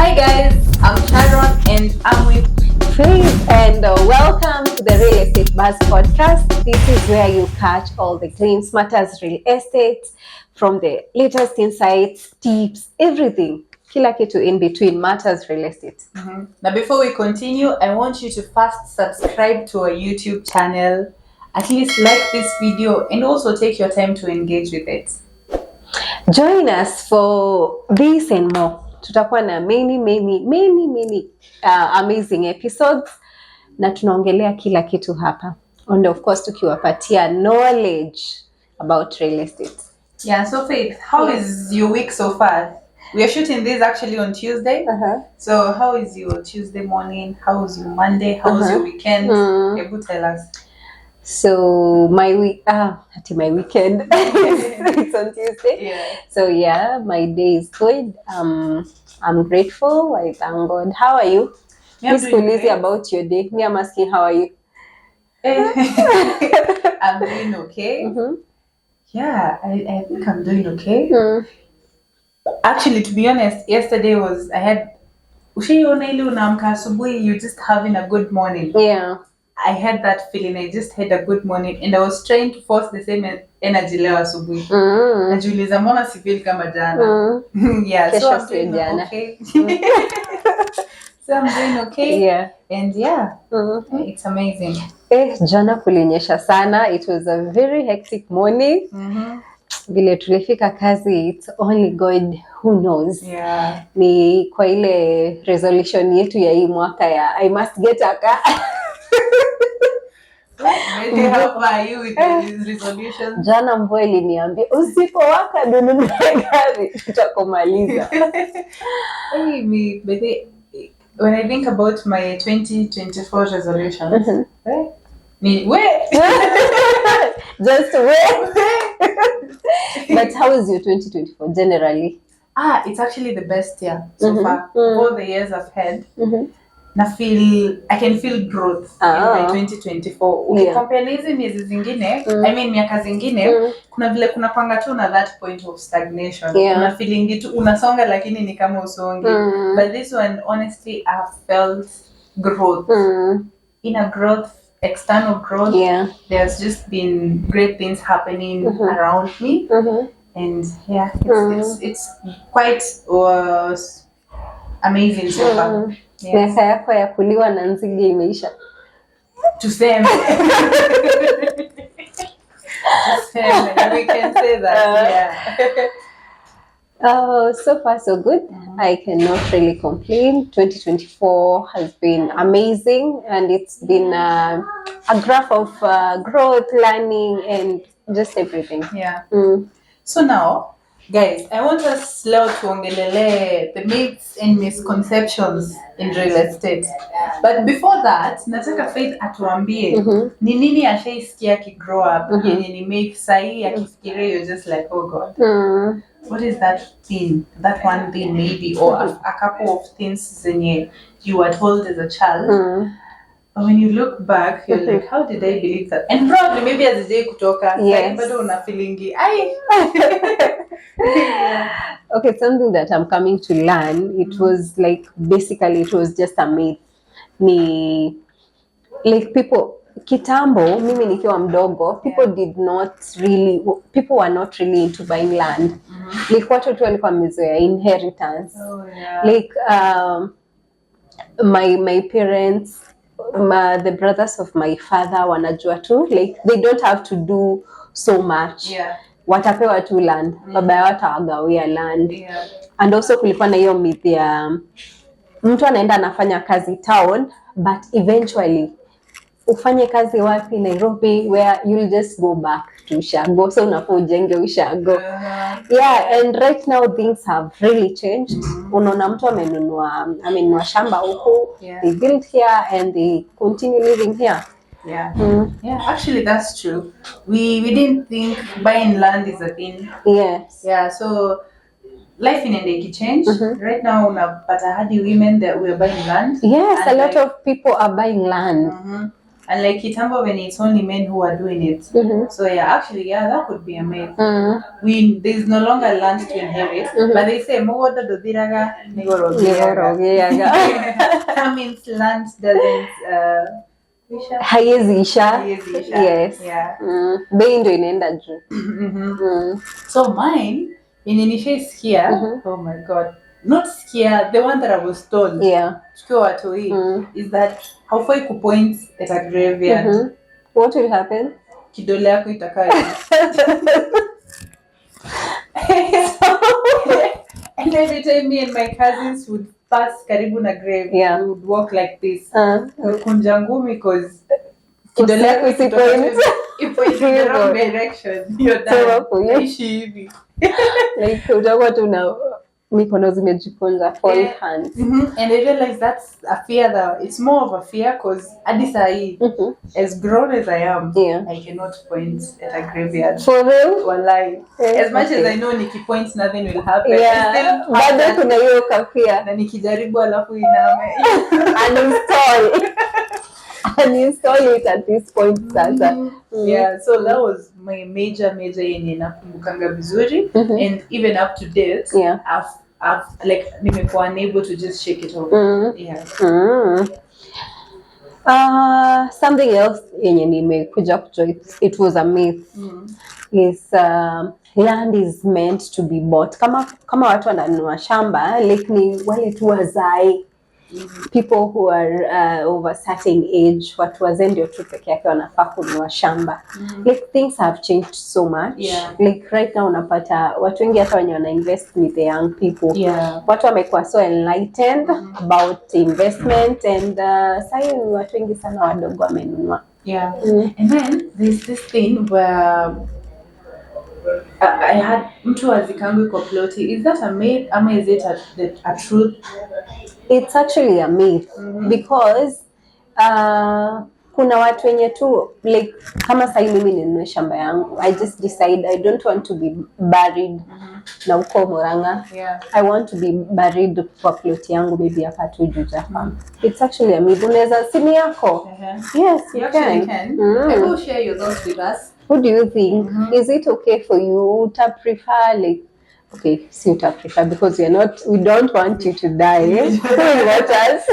Hi guys, I'm Sharon and I'm with Faith, and welcome to the Real Estate Buzz podcast. This is where you catch all the glimpse matters real estate, from the latest insights, tips, everything. Kila kitu in between matters real estate. Now before we continue, I want you to first subscribe to our YouTube channel, at least like this video, and also take your time to engage with it. Join us for this and more. Tutakuwa na many amazing episodes na tunaongelea kila kitu hapa, and of course tukiwapatia knowledge about real estate. Yeah, so Faith, how is your week so far? We are shooting this actually on Tuesday. So how is your Tuesday morning? How was your Monday? How was your weekend? Tell us. So my weekend it's on Tuesday. Yeah. So yeah, my day is good. I'm grateful. I thank God. How are you? Please feel easy about your day. Me, I'm asking, how are you? I'm doing okay. Yeah, I think I'm doing okay. Actually, to be honest, yesterday was you just having a good morning. Yeah. I had that feeling. I just had a good morning, and I was trying to force the same energy leo asubuhi. Najiuliza mbona si feel kama jana. Yeah, so I'm doing okay. So I'm doing okay. Yeah. And yeah, it's amazing. Jana kulinyesha sana. It was a very hectic morning. Vile tulifika kazi, it's only God who knows. Yeah. Ni kwa ile resolution yetu ya hii mwaka ya I must get a car. How are you with these resolutions? Jana mvua iliniambia usipowaka nunue gari tutakomaliza. When I think about my 2024 resolutions, just wait. But how is your 2024 generally? It's actually the best year so far. All the years I've had. I can feel growth in my 2024. Ukicompare hizi miezi zingine, I mean miaka zingine, kuna vile kuna panga tu na that point of stagnation. Una feeling tu unasonga lakini ni kama usongi. But this one, honestly, I've felt growth. Inner growth, external growth. There's just been great things happening around me. And yeah, it's quite amazing so far. Miaka yako ya kuliwa na nzige imeisha. Tuseme. We can say that. Yeah. So far so good. I cannot really complain. 2024 has been amazing, and it's been a graph of growth, learning, and just everything. Yeah. So now, guys, I want us leo tuongelele the myths and misconceptions in real estate. But before that, nataka Faith atuambie ni nini ashaisikia ki grow up yenye ni make sahi akifikiria you're just like, oh God. What is that thing? That one thing maybe, or a couple of things zenye you were told as a child. But when you look back, you're like, how did I believe that? And probably maybe as a day kutoka, bado una feelingi. Okay, something that I'm coming to learn, it was like, basically it was just a myth. Like people, kitambo, mimi nikiwa mdogo, people were not really into buying land. Like watu tu walikuwa wamezoea inheritance. Like my parents, the brothers of my father wanajua tu, like they don't have to do so much. Watapewa tu land, baba yao atawagawia land. And also kulikuwa na hiyo myth ya mtu anaenda anafanya kazi town, but eventually ufanye kazi wapi Nairobi, where you'll just go back to Ushago, so unafaa ujenge Ushago. And right now things have really changed. Unaona mtu amenunua shamba huko, they build here and they continue living here. Actually that's true. We didn't think buying land is a thing. So life in Ndeki changed. Right now unapata hadi women that we're buying land. A lot of people are buying land. And like kitambo when it's only men who are doing it. So yeah, actually, yeah, that could be a myth. There's no longer land to inherit, but they say mogoda dodiraga nigoro. That means land doesn't haiezi isha. Yes. Yeah. Bei ndo inaenda juu. So mine here. Oh my god. Not scare, the one that I was told. Yeah. Is that haufai kupoint at a graveyard. What will happen? Kidole yako itakaa. And every time me and my cousins would pass karibu na grave, we would walk like this. Kunja ngumi because kidole yako isipoint in the wrong direction. You're done. Like utakuwa tu na mikono zimejikunja, fold hands. And I realized that's a fear that it's more of a fear because adisai, as grown as I am, I cannot point at a graveyard. For real? Wallahi. As much as I know Nikki points, nothing will happen. Yeah. Bado kuna hiyo kafia. Na nikijaribu alafu iname. Uninstall it at this point sasa. Yeah, so that was my major yenye nakumbukanga vizuri. And even up to date, I've like nimekuwa unable to just shake it off. Something else yenye nimekuja kujua, it was a myth, is land is meant to be bought. Kama watu wananunua shamba, like ni wale tu wazai, people who are over certain age, watu wazee ndio tu peke yake wanafaa kununua shamba. Like things have changed so much. Like right now unapata watu wengi hata wenye wana invest with the young people. Watu wamekuwa so enlightened about investment, and sasa watu wengi sana wadogo wamenunua. And then there's this thing where I had mtu azikangwe kwa ploti. Is that a myth or is it a truth? It's actually a myth because kuna watu wenye tu like kama sasa mimi ninunue shamba yangu, I just decide I don't want to be buried na uko Murang'a. I want to be buried kwa plot yangu maybe hapa tu Juja. It's actually a myth. Unaweza sini yako. Yes, you can. I will share your thoughts with us. What do you think? Is it okay for you? Uta prefer like, okay, si uta prefer because we don't want you to die. Watch us.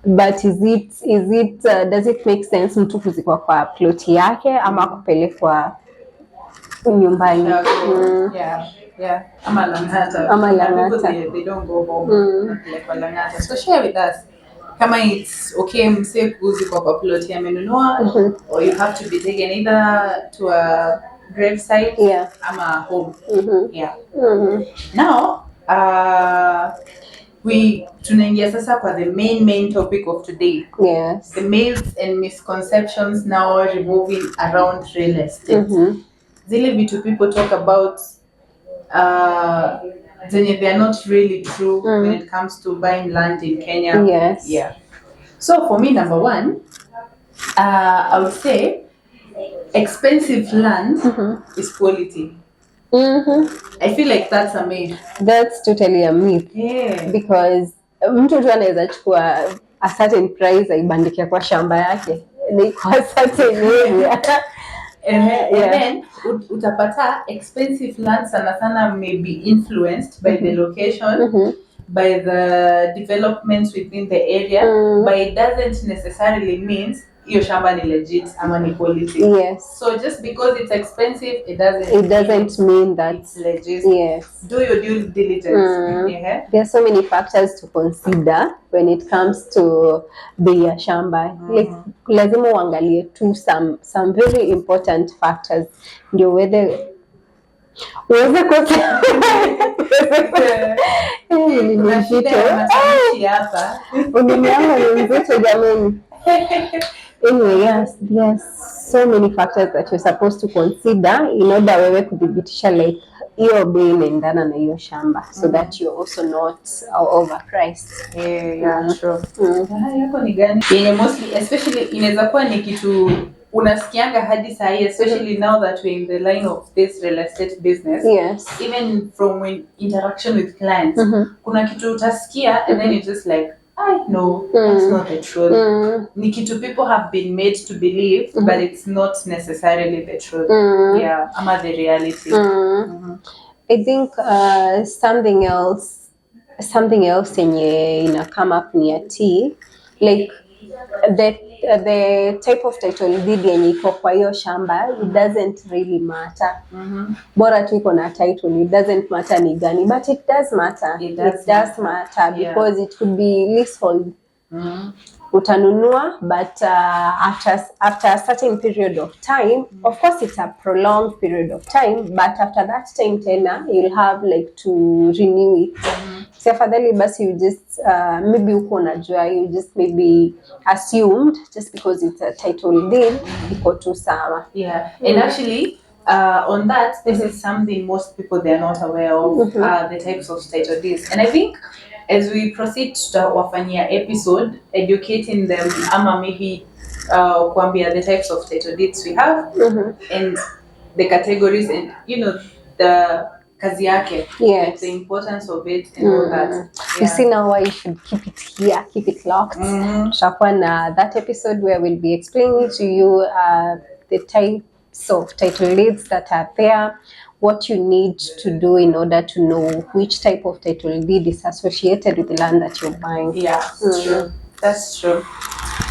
But is it does it make sense mtu kuzikwa kwa plot yake ama kupelekwa nyumbani? Yeah. Ama Lang'ata. They don't go home. Like Lang'ata. So share with us. Kama it's okay mse kuzikwa kwa plot ya amenunua, or you have to be taken either to a gravesite ama home. Now tunaingia sasa kwa the main topic of today. The myths and misconceptions now revolving around real estate. Zile vitu people talk about zenye they are not really true when it comes to buying land in Kenya. So for me, number one, I would say expensive land is quality. I feel like that's a myth. That's totally a myth. Because mtu tu anaweza chukua a certain price aibandike kwa shamba yake ni kwa certain area. And then utapata expensive land sana may be influenced by the location, by the developments within the area, but it doesn't necessarily mean your shamba ni legit ama ni quality. So just because it's expensive, it doesn't mean that it's legit. Do your due diligence. There are so many factors to consider when it comes to the shamba. Like lazima uangalie tu some very important factors ndio uweze kusema ni mzito hapa. Unaniona ni mzito jamani. Anyway, yes, there's so many factors that you're supposed to consider in order wewe kudhibitisha like hiyo bei inaendana na hiyo shamba, so that you're also not overpriced. True. Yako ni gani? Mostly, especially inaweza kuwa ni kitu unasikianga hadi saa hii, especially now that we're in the line of this real estate business. Yes. Even from when interaction with clients, kuna kitu utasikia and then you just like No, that's not the truth. Ni kitu people have been made to believe, but it's not necessarily the truth. Yeah, ama the reality. I think something else yenye ina come up ni ati like the type of title deed yenye iko kwa hiyo shamba, it doesn't really matter. Bora tu iko na title, it doesn't matter ni gani, but it does matter. It does matter because it could be leasehold. Utanunua, but after a certain period of time, of course it's a prolonged period of time, but after that time tena you'll have like to renew it. So afadhali basi you just maybe uko unajua, you just maybe assumed just because it's a title deed iko tu sawa. And actually on that, this is something most people, they are not aware of, the types of title deeds. And I think as we proceed to wafanyia episode, educating them ama maybe kuambia the types of title deeds we have and the categories and the kazi yake, like the importance of it and all that. You see now why you should keep it here, keep it locked. Tutakuwa na that episode where we'll be explaining to you the types of title deeds that are there, what you need to do in order to know which type of title deed is associated with the land that you're buying. True. That's true.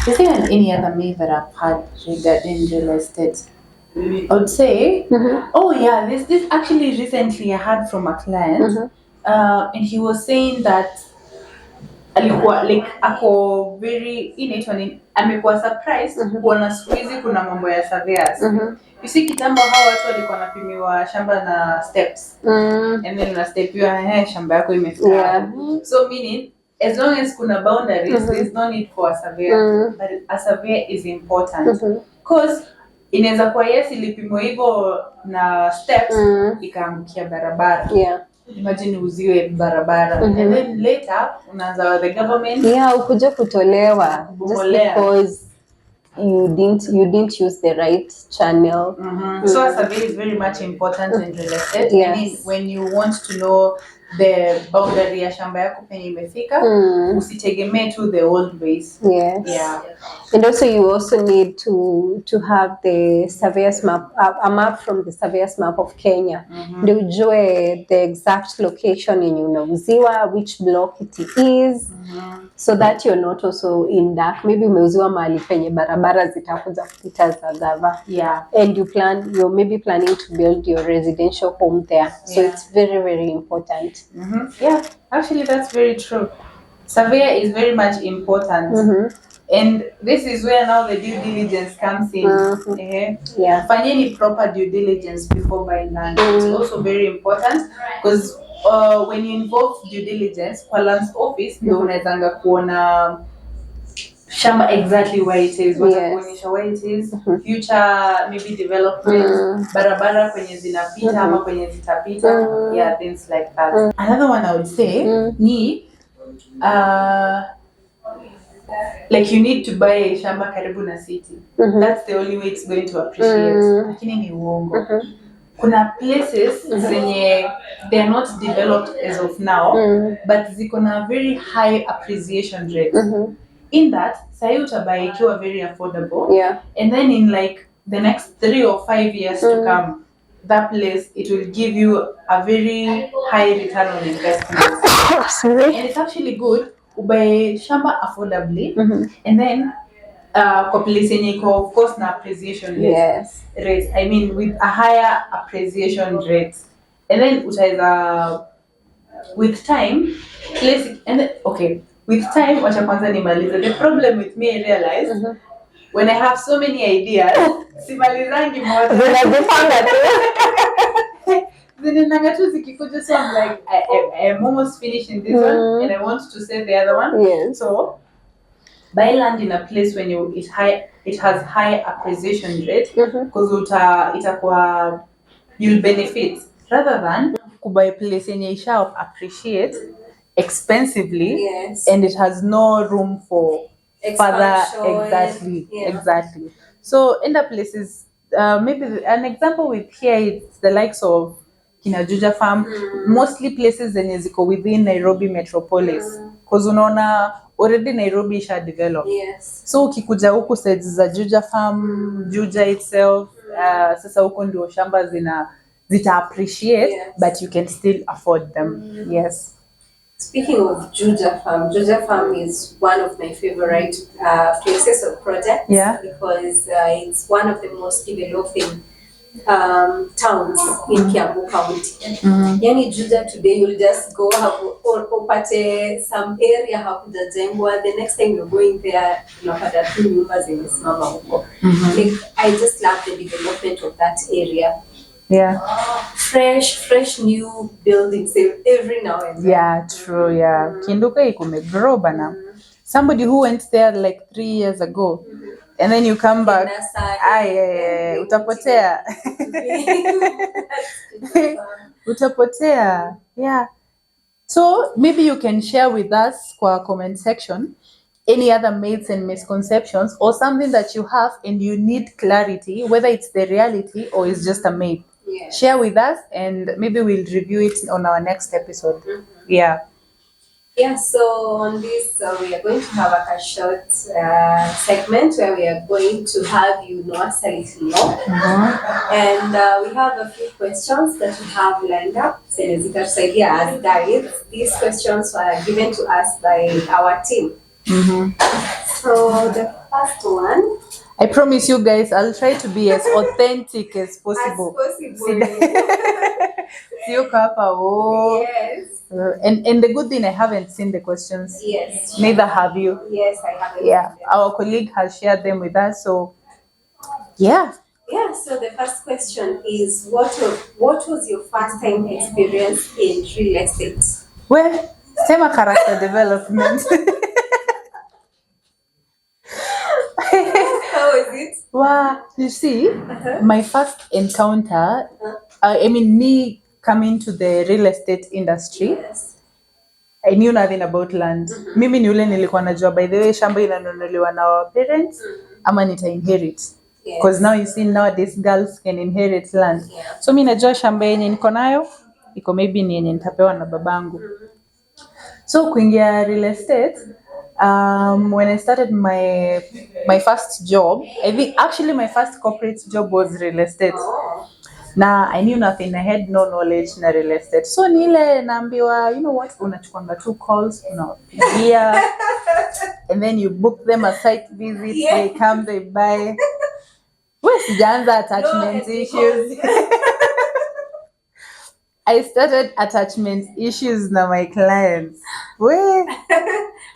Is there any other myth that I've had regarding real estate? I would say, this actually recently I heard from a client, and he was saying that alikuwa like ako very amekuwa surprised kuona siku hizi kuna mambo ya surveyors. You see kitambo hao watu walikuwa wanapimiwa shamba na steps, and then unastepiwa shamba yako imefika. So meaning as long as kuna boundaries, there's no need for a surveyor, but a surveyor is important because inaweza kuwa ilipimwa hivyo na steps ikaangukia barabara. Imagine uziwe barabara and then later unaanza the government ukuje kutolewa just because you didn't use the right channel. So a survey is very much important in real estate. I mean, when you want to know the boundary ya shamba yako penye imefika, usitegemee to the old ways. And also you also need to have the surveyor's map, a map from the surveyor's map of Kenya. Ndio ujue the exact location yenye unauziwa, which block it is, so that you're not also in dark. Maybe umeuziwa mahali penye barabara zitakuja kupita za gava. And you're maybe planning to build your residential home there. So it's very, very important. Actually that's very true. Surveyor is very much important. And this is where now the due diligence comes in. Fanyeni proper due diligence before buying land. It's also very important because when you involve due diligence, kwa lands office ndio unawezanga kuona shamba exactly where it is, watakuonyesha where it is, future maybe development, barabara kwenye zinapita ama kwenye zitapita, things like that. Another one I would say ni like you need to buy shamba karibu na city. That's the only way it's going to appreciate. Lakini ni uongo. Kuna places zenye they are not developed as of now, but ziko na very high appreciation rate. In that, sahi utabai ikiwa very affordable. And then in like the next 3 or 5 years to come, that place, it will give you a very high return on investment. And it's actually good ubuy shamba affordably, and then kwa place yenye iko of course na appreciation rate. I mean with a higher appreciation rate, and then utaweza with time place with time wacha kwanza nimalize. The problem with me, I realized when I have so many ideas simalizangi moja zinajipanga tu zinanga tu zikikuja, so I'm like I'm almost finishing this one and I want to say the other one. So buy land in a place when it has high appreciation rate because itakuwa you'll benefit rather than kubuy place yenye isha appreciate expensively and it has no room for further exactly. So in the places maybe an example with here it's the likes of Kina Juja Farm, mostly places zenye ziko within Nairobi metropolis, because unaona already Nairobi isha develop. Yes. So ukikuja huku sides za Juja farm, Juja itself, sasa huko ndio shamba zita appreciate, yes, but you can still afford them. Yes. Speaking of Juja farm is one of my favorite places or projects, yeah, because it's one of the most developing towns in Kiambu County. Yani Juja today you'll just go or upate some area hakujajengwa, the next time you're going there unapata tu nyumba zimesimama huko. Like, I just love the development of that area. Yeah. Fresh new buildings every now and then. Yeah, true, yeah. Kinduka ikumegrow bana. Somebody who went there like 3 years ago, and then you come back, utapotea. Utapotea. Yeah. So maybe you can share with us kwa comment section any other myths and misconceptions, or something that you have and you need clarity, whether it's the reality or it's just a myth. Yes. Share with us and maybe we'll review it on our next episode. Yeah. Yeah, so on this, we are going to have a short segment where we are going to have you know us a little more. And we have a few questions that we have lined up. As guides, these questions were given to us by our team. So the first one. I promise you guys, I'll try to be as authentic as possible. Yes. And the good thing, I haven't seen the questions. Yes. Neither have you. Yes, I haven't. Yeah, our colleague has shared them with us. So, yeah. Yeah. So the first question is, what was your first time experience in real estate? Well, same character development. How is it? Wow, you see, my first encounter, I mean, me coming to the real estate industry, yes, I knew nothing about land. Mimi ni ule nilikuwa najua, by the way, shamba inanunuliwa na our parents, ama nita inherit. Because now you see, nowadays girls can inherit land. Yeah. So mimi najua shamba yenye niko nayo, iko maybe ni yenye nitapewa na babangu. So kuingia real estate, when I started my first job, I think actually my first corporate job was real estate. Now I knew nothing, I had no knowledge na real estate. So nile naambiwa, you know what, unachukwanga 2 calls, unapigia, and then you book them a site visit, they come, they buy. Where's sijaanza attachment issues? I started attachment issues na my clients. Where?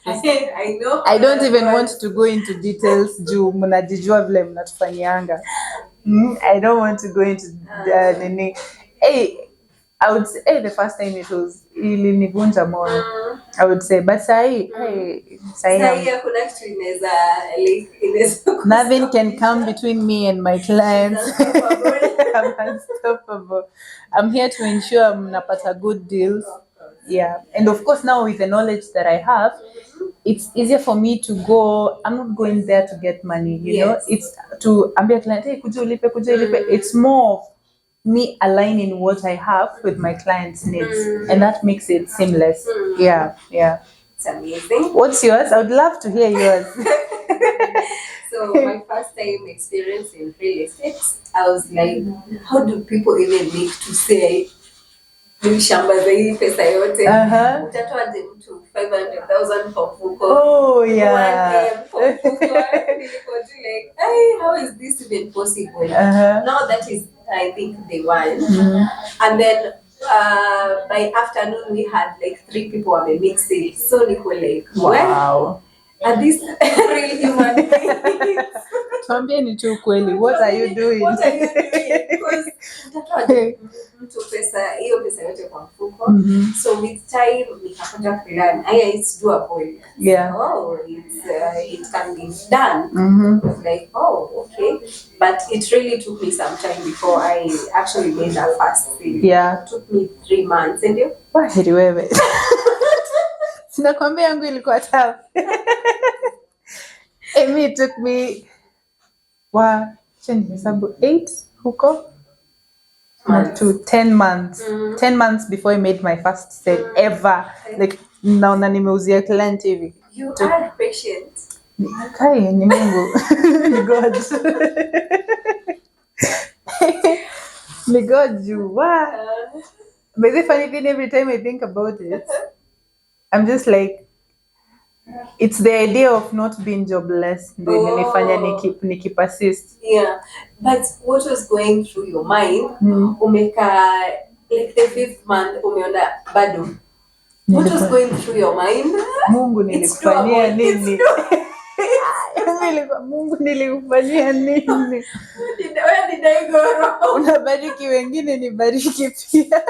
I know. I don't even want to go into details juu mnajijua vile mnatufanyanga. I don't want to go into nini. Hey, I would say the first time it was ilinivunja moyo. I would say, but sahi hakuna kitu inaweza nothing can come between me and my clients. I'm unstoppable. I'm here to ensure mnapata good deals. Yeah, and of course now with the knowledge that I have, it's easier for me to go. I'm not going there to get money, you know. It's to ambia client, hey, kuja ulipe. It's more of me aligning what I have with my client's needs, and that makes it seamless. Yeah. It's amazing. What's yours? I would love to hear yours. So my first time experience in real estate, I was like, how do people even make to say shamba za hii pesa yote? Utatoa mtu 500,000 kwa mfuko. Oh yeah. Like, hey, how is this even possible? Now that is, I think, the one. And then by afternoon we had like 3 people on the mix sale. So niko like, wow. Are these real human beings? Tuambie ni tu kweli. What are you doing? Because mtu hiyo pesa yote kwa mfuko. So with time nikakuja kulearn, it's doable. Yeah. Oh, it can be done. Like, oh, okay. But it really took me some time before I actually made that first thing. Yeah. It took me 3 months. And you? Waheri wewe. Sinakwambia yangu ilikuwa tough. It took me 8 huko to 10 months. 10 months before I made my first sale ever. Like naona nimeuzia client hivi. You are patient. Kai ni Mungu. Ni God. Ni God you. But the funny thing, every time I think about it, I'm just like, it's the idea of not being jobless. Niki persist. Yeah. But what was going through your mind? Umeka, like the 5th month, umeona bado. What was going through your mind? Mungu nilikufanyia nini? Mungu nilikufanyia nini? Where did I go wrong? Unabariki wengine nibariki pia.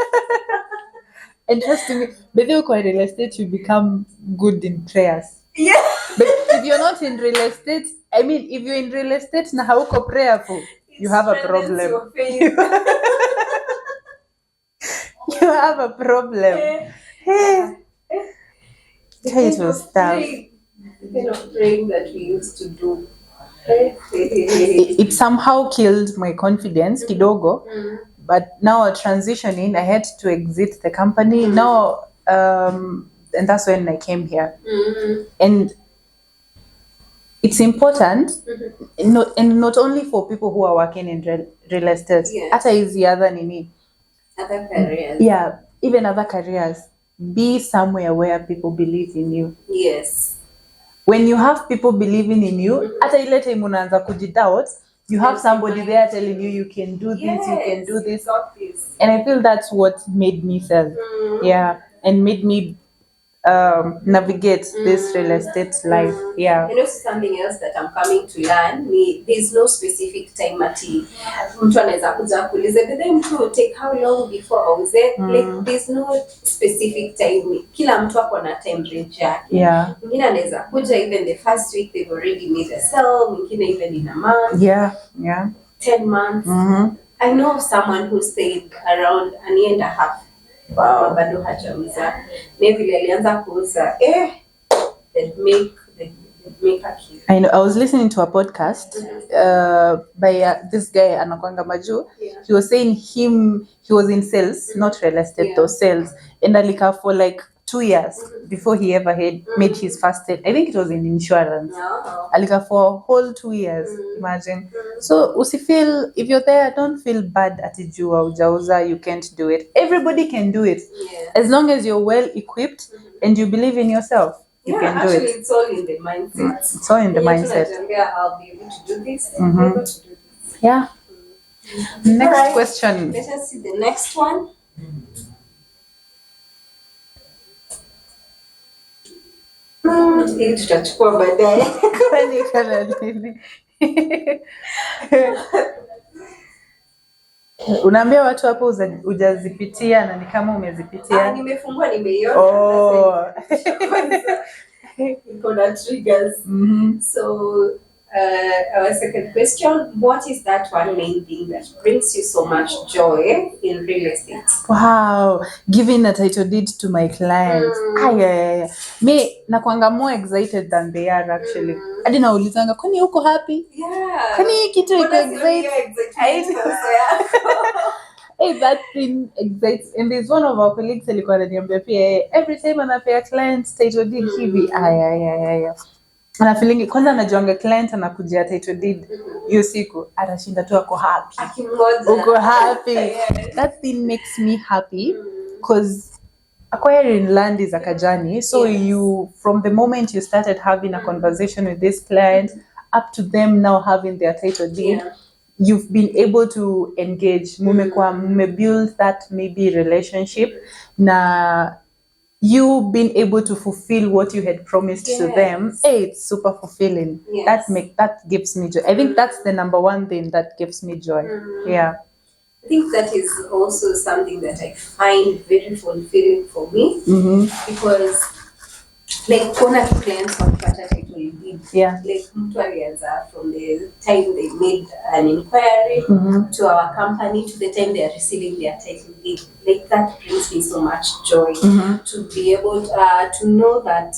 And trust me, but you in real estate, you become good in prayers. Yeah. But if you're not in real estate, I mean, if you're in real estate na hauko prayerful, you have a problem. You have a problem. Hey. It was tough. The kind of praying that we used to do. It somehow killed my confidence, kidogo. But now transitioning, I had to exit the company. Now, and that's when I came here. And it's important, not only for people who are working in real estate, ata hizi other careers. Yeah, even other careers. Be somewhere where people believe in you. Yes. When you have people believing in you, ata ile time unaanza kujidoubt, you have somebody there telling you you can do this, you can do this. And I feel that's what made me sell. Yeah, and made me navigate this real estate life. Yeah. You know something else that I'm coming to learn, there's no specific time ati mtu anaweza kuja kuuliza the mtu take how long before auze. Like there's no specific time. Kila mtu ako na time range yake. Yeah. Mwingine anaweza kuja even the first week they've already made a sell, mwingine even in a month. Yeah. 10 months. I know of someone who stayed around a year and a half. Wow. Bado hajauza. Maybe alianza kuuza they'd make a kid. I know. I was listening to a podcast by this guy anakwanga maju. He was saying he was in sales, not real estate, though sales, and alika for like 2 years before he ever had made his first sale. I think it was in insurance. Alika for a whole 2 years. Imagine. So usifeel, if you're there, don't feel bad at ijua ujauza, you can't do it. Everybody can do it. As long as you're well equipped and you believe in yourself. You can do actually, it. It's all in the mindset. It's all in the mindset. I'll be able to do this. I'll be able to do this. Yeah. Next question. Let us see the next one. Tutachukua baadaye. Kwani kana nini? Unaambia watu hapo hujazipitia na ni kama umezipitia. Nimefungua nimeiona. Iko na triggers. So our second question, what is that one main thing that brings you so much joy in real estate? Wow, giving a title deed to my clients. Me nakuanga more excited than they are actually. Hadi naulizanga kwani uko happy? Yeah. Kwani kitu iko excited? Hey, that thing excites. And there's one of our colleagues alikuwa ananiambia pia every time anapea clients title deed hivi. Ana feeling kwanza anajuanga client anakujia title deed hiyo siku atashinda tu ako happy. Uko happy. That thing makes me happy because acquiring land is like a journey. So you, from the moment you started having a conversation with this client up to them now having their title deed, you've been able to engage. Mume build that maybe relationship na you being able to fulfill what you had promised to them. Hey, it's super fulfilling. That gives me joy. I think that's the number one thing that gives me joy. Yeah. I think that is also something that I find very fulfilling for me because like kuna clients wakipata title deed. Like mtu alianza from the time they made an inquiry to our company to the time they are receiving their title deed. Like that brings me so much joy to be able to know that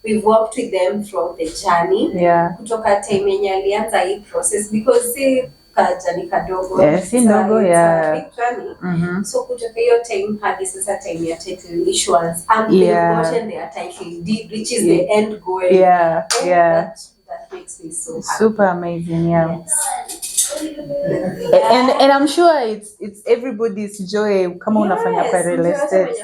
we've worked with them throughout the journey. Kutoka time yenye alianza hii process because kajani kadogo. Yes, ndogo, yeah. Big journey. So kutoka hiyo time hadi sasa time ya title issuance and they've gotten their title deed, which is the end goal. Yeah, yeah. That makes me so happy. Super amazing, yeah. Yes. And I'm sure it's everybody's joy kama unafanya kwa real estate.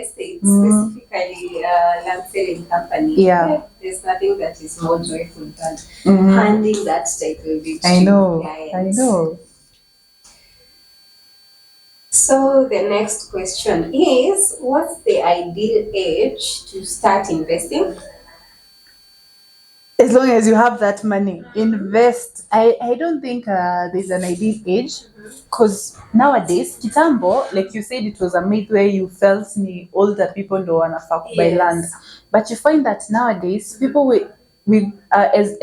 Specifically land selling company. Yeah. There's nothing that is more joyful than handing that title deed to I know. clients. I know. So the next question is, what's the ideal age to start investing? As long as you have that money, invest. I don't think there's an ideal age, because nowadays, kitambo, like you said, it was a myth where you felt older people don't want to buy land. But you find that nowadays, people with as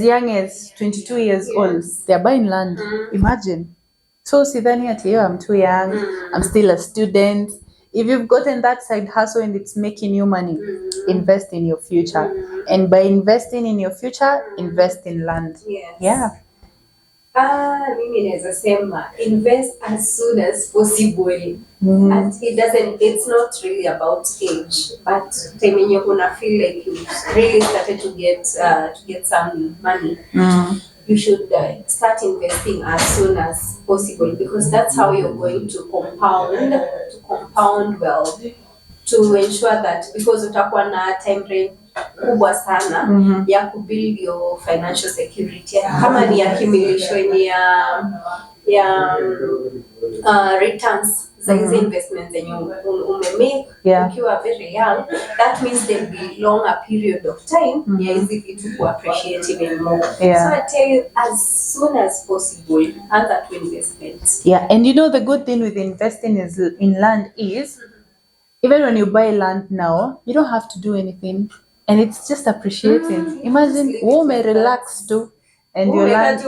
young as 22 years old, they're buying land. Imagine. So sidhani ati I'm too young, I'm still a student. If you've gotten that side hustle and it's making you money, invest in your future. And by investing in your future, invest in land. Yes. Yeah. Mimi naweza sema invest as soon as possible. And it's not really about age, but time when you're gonna feel like you really started to get some money. You should start investing as soon as possible, because that's how you're going to compound wealth, to ensure that, because utakuwa na time frame kubwa sana ya kubuild your financial security, kama ni accumulation ya returns za hizi investments zenye umemake ukiwa very young. That means there'll be longer period of time ya hizi vitu ku appreciate even more. So I tell you, as soon as possible, anza to investment. Yeah, and you know the good thing with investing in land is, even when you buy land now, you don't have to do anything, and it's just appreciating. Imagine may relax too, and your land.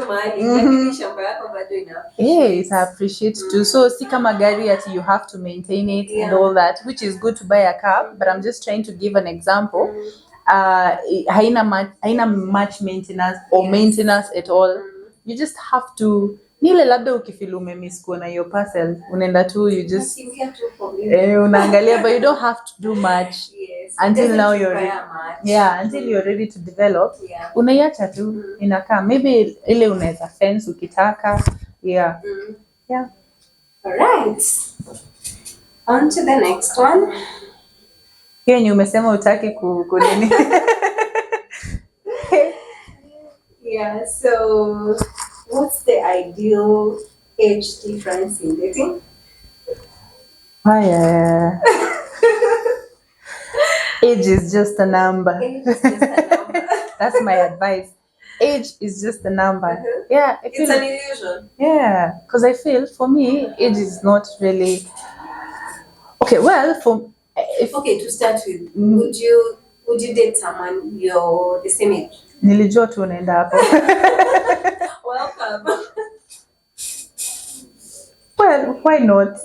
Yeah, it's appreciated too. So see kama gari ati you have to maintain it and all that, which is good to buy a car. But I'm just trying to give an example. Haina much maintenance or maintenance at all. You just have to. Nile labda ukifeel umemiss kuona your parcel, unaenda tu, you just unaangalia, but you don't have to do much until now you're ready. Until you're ready to develop. Unaiacha tu inakaa, maybe ile unaweza fence ukitaka. Yeah. Alright. On to the next one. Hiyo ni umesema utaki kunini. Yeah, so what's the ideal age difference in dating? Age is just a number. That's my advice. Age is just a number. Yeah, it's an illusion. Yeah, because I feel for me, age is not really okay. Well, to start with, would you date someone you're the same age? Nilijua tu unaenda hapo. Welcome. Well, why not?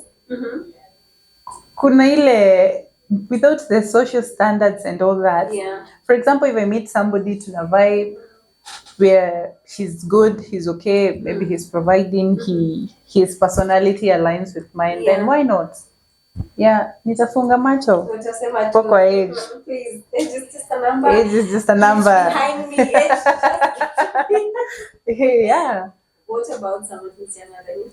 Kuna ile, without the social standards and all that. Yeah. For example, if I meet somebody to a vibe where he's good, he's okay, maybe he's providing, his personality aligns with mine, then why not? Yeah, nitafunga macho. Kwa age. Please, age is just a number. Age is just a number. Behind me, age. Yeah. What about someone who's younger than you?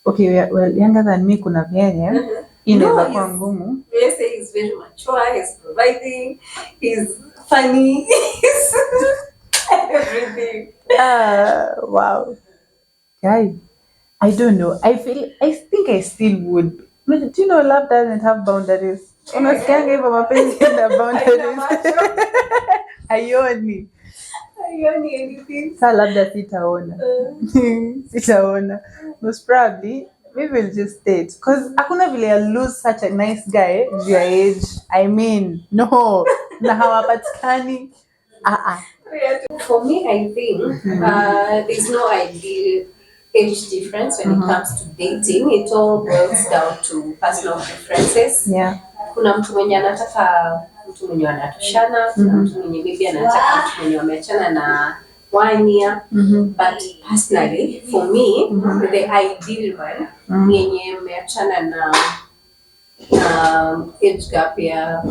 Okay, well, younger than me kuna vyenye. Inaweza kuwa ngumu. Let's say he's very mature, he's providing, he's funny, he's everything. Wow. Guys, I don't know. I think I still would. Do you know love doesn't have boundaries? Unasikianga hivyo mapenzi na boundaries. Haioni anything. Sa labda sitaona. Sitaona. Most probably, maybe we'll just date. Because hakuna vile I'll lose such a nice guy your age. I mean, no. Na hawapatikani. For me, I think there's no ideal age difference when it comes to dating. It all boils down to personal preferences. Yeah. Kuna mtu mwenye anataka mtu mwenye anatoshana, kuna mtu mwenye maybe anataka mtu mwenye wameachana 1 year. But personally, for me, the ideal one, yenye meachana na age gap ya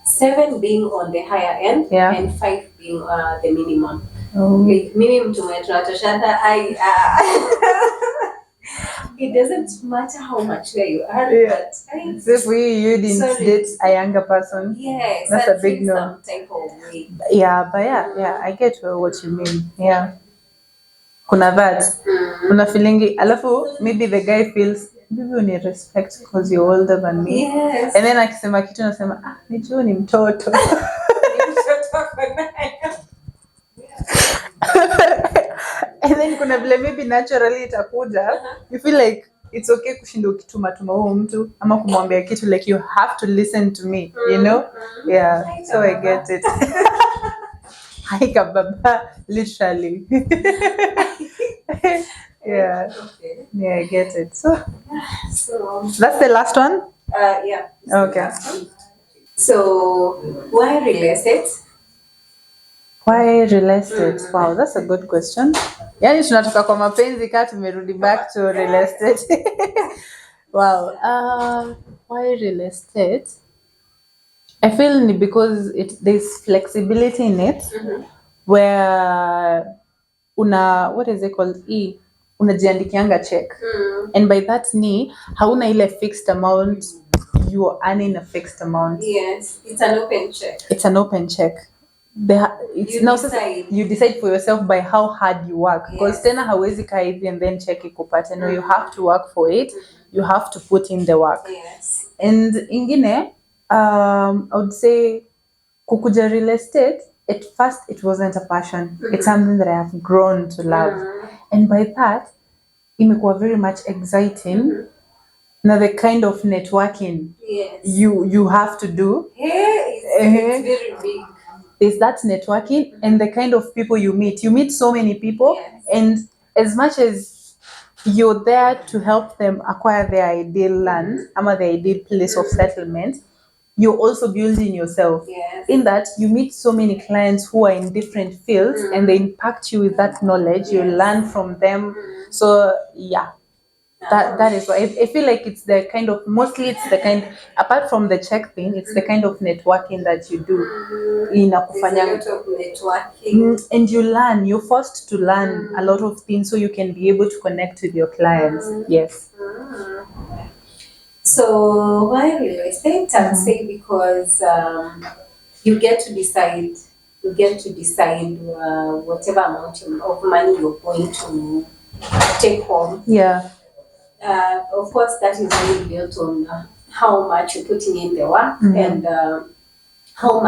7 being on the higher end, and 5 being the minimum. Like mimi mtu mwenye tunatoshana it doesn't matter how much you are, but so for you didn't date a younger person. Yes, that's a big no. Some type of way. But I get what you mean. Kuna that kuna feeling alafu maybe the guy feels maybe uni respect because you're older than me. Yes. And then akisema kitu nasema nicho ni mtoto. And then kuna vile maybe naturally itakuja you feel like it's okay kushinda ukituma huyo mtu ama kumwambia kitu like you have to listen to me, you know. So I get it. Hi kababa, literally. I get it. So that's the last one. Okay. So why real estate? Why real estate? Wow, that's a good question. Yani tunatoka kwa mapenzi ka tumerudi back to real estate. Wow. Why real estate? I feel because there's flexibility in it, where what is it called? Unajiandikianga check. And by that hauna ile fixed amount, you are earning a fixed amount. Yes, it's an open check. It's an open check. You decide for yourself by how hard you work. Because tena hawezi kaa hivi and then check ikupate. No, you have to work for it. You have to put in the work. Yes. And ingine, I would say kukuja real estate, at first it wasn't a passion. It's something that I have grown to love. And by that, imekuwa very much exciting. Now the kind of networking you have to do. It's very big. There's that networking and the kind of people you meet. You meet so many people, and as much as you're there to help them acquire their ideal land, or their ideal place of settlement, you're also building yourself. In that you meet so many clients who are in different fields, and they impact you with that knowledge. You learn from them. So that is why I feel like it's the kind of, mostly it's the kind, apart from the check thing, it's the kind of networking that you do. There's a lot of networking. And you're forced to learn a lot of things so you can be able to connect with your clients. Yes. So why real estate? I'd say because you get to decide whatever amount of money you're going to take home. Of course, that is really built on how much you're putting in the work and how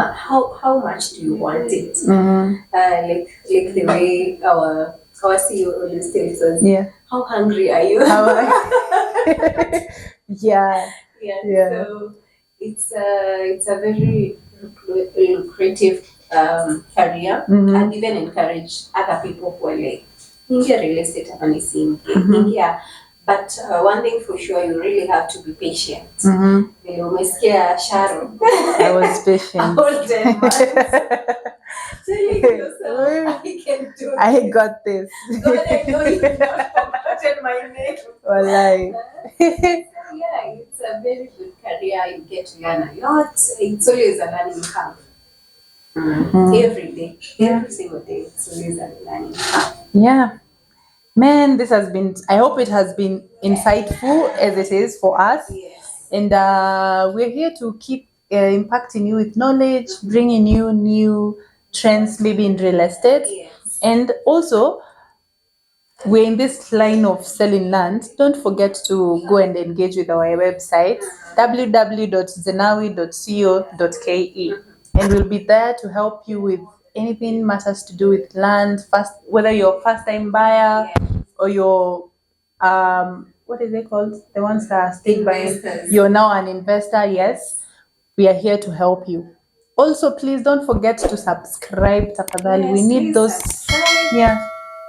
much do you want it. Like the way our CEO always tells us, how hungry are you? So it's a very lucrative career. And even encourage other people who are like, ingia real estate ingia. But one thing for sure, you really have to be patient. Umesikia Sharon? I was patient. All 10 months. Telling yourself, I can do it. I got this. God, I know you've not forgotten my name. Wallahi. It's a very good career. You get to learn a lot. It's always a learning curve. Every day. Every single day. It's always a learning curve. Man, this has been, I hope it has been insightful as it is for us. And we're here to keep impacting you with knowledge, bringing you new trends maybe in real estate. And also, we're in this line of selling land. Don't forget to go and engage with our website, www.zenawi.co.ke. And we'll be there to help you with anything matters to do with land, whether you're a first-time buyer or you're what is it called? The ones that are still buying. You're now an investor. Yes, we are here to help you. Also, please don't forget to subscribe. We need those. Subscribe.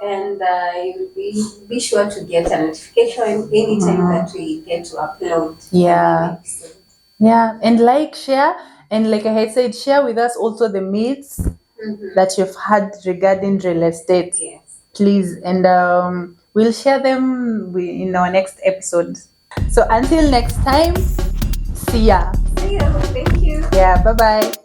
And you'll be sure to get a notification anytime that we get to upload. And like, share, and like I had said, share with us also the myths that you've had regarding real estate. Yes. Please, and we'll share them in our next episode. So until next time, see ya. See you. Thank you. Yeah, bye bye.